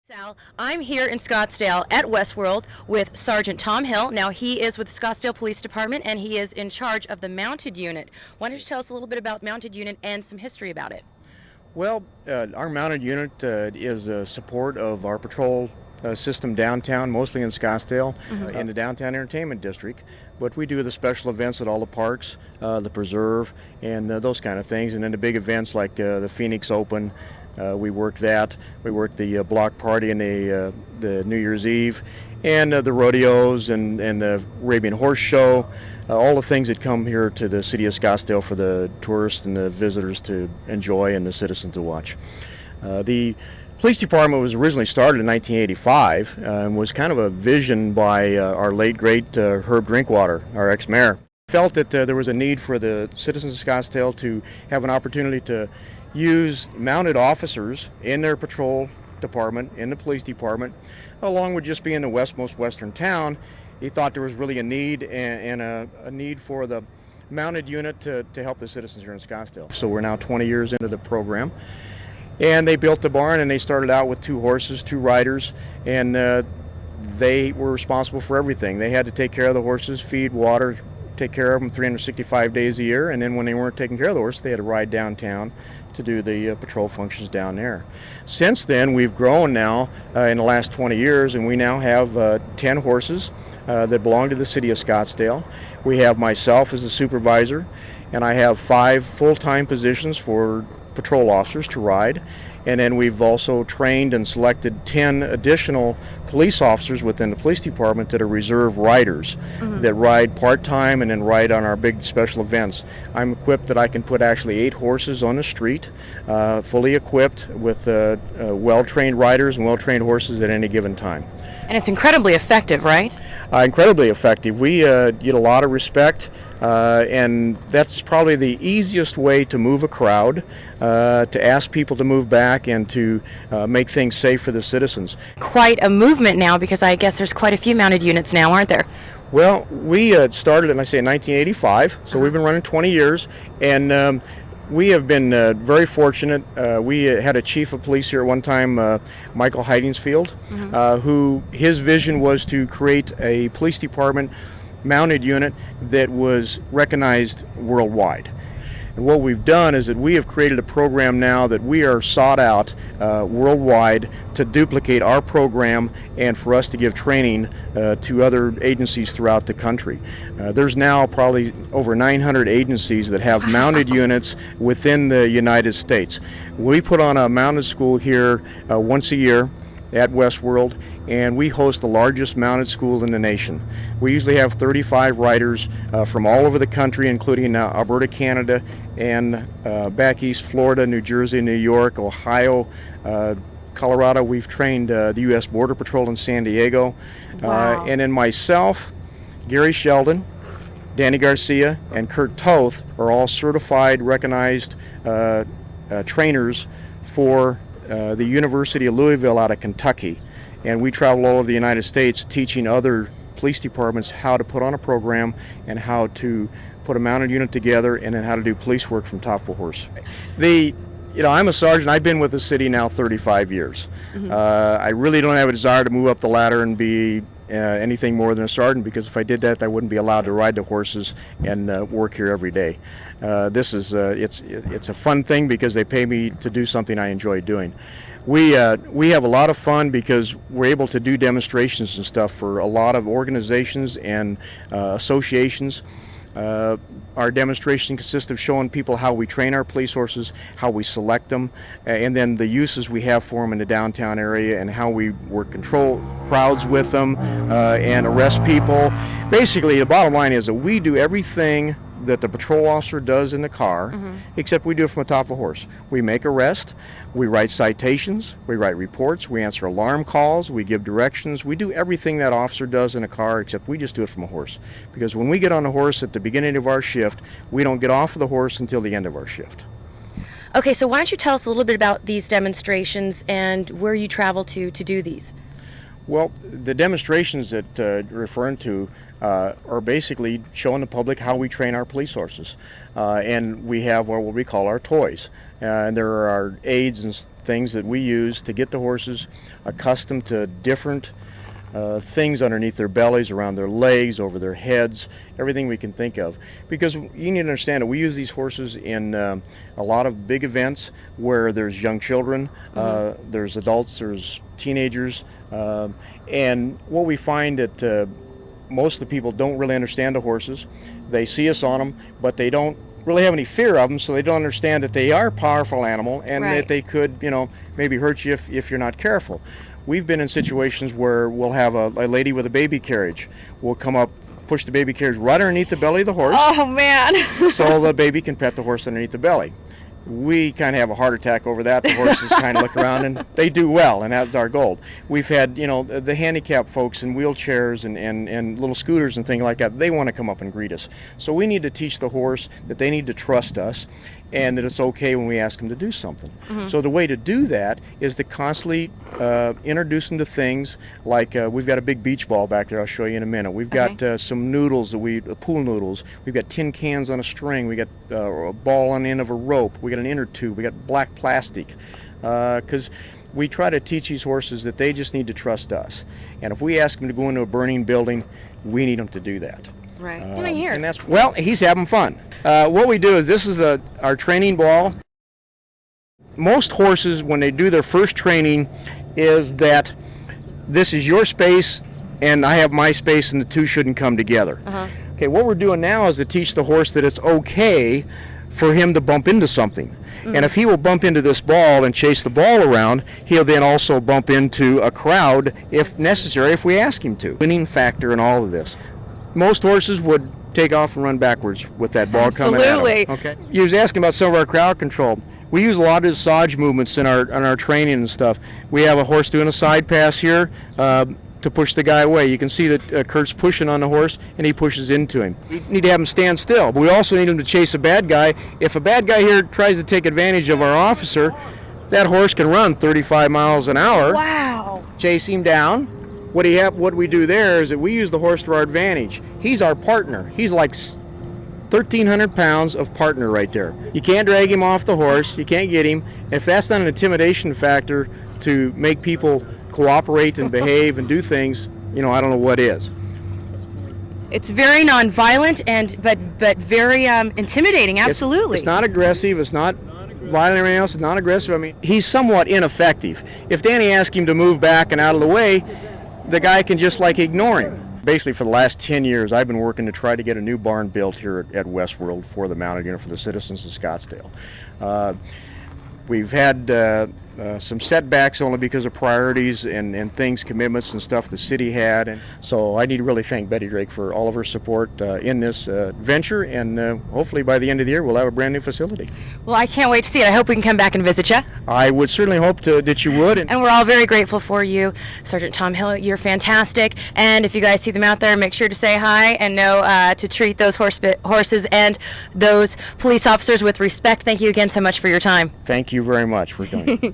Sal, I'm here in Scottsdale at WestWorld with Sergeant Tom Hill. Now he is with the Scottsdale Police Department and he is in charge of the mounted unit. Why don't you tell us a little bit about mounted unit and some history about it? Well, our mounted unit is a support of our patrol system downtown, mostly in Scottsdale, in the downtown entertainment district. But we do the special events at all the parks, the preserve, and those kind of things. And then the big events like the Phoenix Open, we work that. We work the block party and the New Year's Eve, and the rodeos and the Arabian Horse Show. All the things that come here to the city of Scottsdale for the tourists and the visitors to enjoy and the citizens to watch. The police department was originally started in 1985 and was kind of a vision by our late great Herb Drinkwater, our ex-mayor. Felt that there was a need for the citizens of Scottsdale to have an opportunity to use mounted officers in their patrol department, in the police department, along with just being the most western town. He thought there was really a need and a need for the mounted unit to help the citizens here in Scottsdale. So we're now 20 years into the program. And they built the barn and they started out with 2 horses, 2 riders, and they were responsible for everything. They had to take care of the horses, feed, water, take care of them 365 days a year, and then when they weren't taking care of the horses, they had to ride downtown to do the patrol functions down there. Since then, we've grown now in the last 20 years, and we now have 10 horses that belong to the city of Scottsdale. We have myself as the supervisor, and I have 5 full-time positions for patrol officers to ride. And then we've also trained and selected 10 additional police officers within the police department that are reserve riders that ride part-time and then ride on our big special events. I'm equipped that I can put actually 8 horses on the street, fully equipped with well-trained riders and well-trained horses at any given time. And it's incredibly effective, right? Incredibly effective. We get a lot of respect, and that's probably the easiest way to move a crowd, to ask people to move back and to make things safe for the citizens. Quite a movement now, because I guess there's quite a few mounted units now, aren't there? Well, we started, in 1985, so we've been running 20 years, and we have been very fortunate. We had a chief of police here at one time, Michael Heidingsfield, who his vision was to create a police department mounted unit that was recognized worldwide. And what we've done is that we have created a program now that we are sought out worldwide to duplicate our program and for us to give training to other agencies throughout the country. There's now probably over 900 agencies that have mounted units within the United States. We put on a mounted school here once a year at WestWorld, and we host the largest mounted school in the nation. We usually have 35 riders from all over the country, including Alberta, Canada, and back east, Florida, New Jersey, New York, Ohio, Colorado. We've trained the U.S. Border Patrol in San Diego. Wow. And then myself, Gary Sheldon, Danny Garcia, and Kurt Toth are all certified, recognized trainers for the University of Louisville out of Kentucky. And we travel all over the United States teaching other police departments how to put on a program and how to put a mounted unit together and then how to do police work from top to horse. I'm a sergeant. I've been with the city now 35 years. I really don't have a desire to move up the ladder and be anything more than a sergeant, because if I did that, I wouldn't be allowed to ride the horses and work here every day. This is it's a fun thing because they pay me to do something I enjoy doing. We have a lot of fun because we're able to do demonstrations and stuff for a lot of organizations and associations. Our demonstration consists of showing people how we train our police horses, how we select them, and then the uses we have for them in the downtown area and how we work control crowds with them and arrest people. Basically, the bottom line is that we do everything that the patrol officer does in the car, except we do it from atop a horse. We make arrests, we write citations, we write reports, we answer alarm calls, we give directions. We do everything that officer does in a car, except we just do it from a horse. Because when we get on the horse at the beginning of our shift, we don't get off of the horse until the end of our shift. Okay, so why don't you tell us a little bit about these demonstrations and where you travel to do these? Well, the demonstrations that you're referring to are basically showing the public how we train our police horses. And we have what we call our toys. And there are aids and things that we use to get the horses accustomed to different things underneath their bellies, around their legs, over their heads, everything we can think of. Because you need to understand that we use these horses in a lot of big events where there's young children, there's adults, there's teenagers, and what we find that most of the people don't really understand the horses. They see us on them, but they don't really have any fear of them, so they don't understand that they are a powerful animal and that they could, maybe hurt you if you're not careful. We've been in situations where we'll have a lady with a baby carriage. We'll come up, push the baby carriage right underneath the belly of the horse. Oh, man. So the baby can pet the horse underneath the belly. We kind of have a heart attack over that. The horses kind of look around and they do well, and that's our goal. We've had, the handicapped folks in wheelchairs and little scooters and things like that. They want to come up and greet us. So we need to teach the horse that they need to trust us and that it's okay when we ask them to do something. So the way to do that is to constantly introduce them to things like we've got a big beach ball back there. I'll show you in a minute. We've got some noodles, pool noodles. We've got tin cans on a string. We got a ball on the end of a rope. We got an inner tube. We got black plastic. Because we try to teach these horses that they just need to trust us. And if we ask them to go into a burning building, we need them to do that. Right. What doing here? And well, he's having fun. What we do is this is our training ball. Most horses, when they do their first training, is that this is your space and I have my space and the two shouldn't come together. Okay, what we're doing now is to teach the horse that it's okay for him to bump into something. And if he will bump into this ball and chase the ball around, he'll then also bump into a crowd if necessary, if we ask him to. Winning factor in all of this. Most horses would take off and run backwards with that ball coming at them. Okay. You was asking about some of our crowd control. We use a lot of massage movements in our training and stuff. We have a horse doing a side pass here to push the guy away. You can see that Kurt's pushing on the horse and he pushes into him. We need to have him stand still, but we also need him to chase a bad guy. If a bad guy here tries to take advantage of our officer, that horse can run 35 miles an hour. Wow. Chase him down. What we do there is that we use the horse to our advantage. He's our partner. He's like 1,300 pounds of partner right there. You can't drag him off the horse. You can't get him. If that's not an intimidation factor to make people cooperate and behave and do things, I don't know what is. It's very nonviolent but very intimidating. Absolutely. It's not aggressive. It's not violent or anything else. It's not aggressive. I mean, he's somewhat ineffective. If Danny asks him to move back and out of the way, the guy can just ignore him. Basically, for the last 10 years, I've been working to try to get a new barn built here at WestWorld for the mounted unit for the citizens of Scottsdale. We've had some setbacks only because of priorities and things, commitments and stuff the city had. And so I need to really thank Betty Drake for all of her support in this venture, and hopefully by the end of the year we'll have a brand new facility. Well, I can't wait to see it. I hope we can come back and visit you. I would certainly hope that you would. And we're all very grateful for you, Sergeant Tom Hill. You're fantastic. And if you guys see them out there, make sure to say hi and know to treat those horses and those police officers with respect. Thank you again so much for your time. Thank you very much for doing it.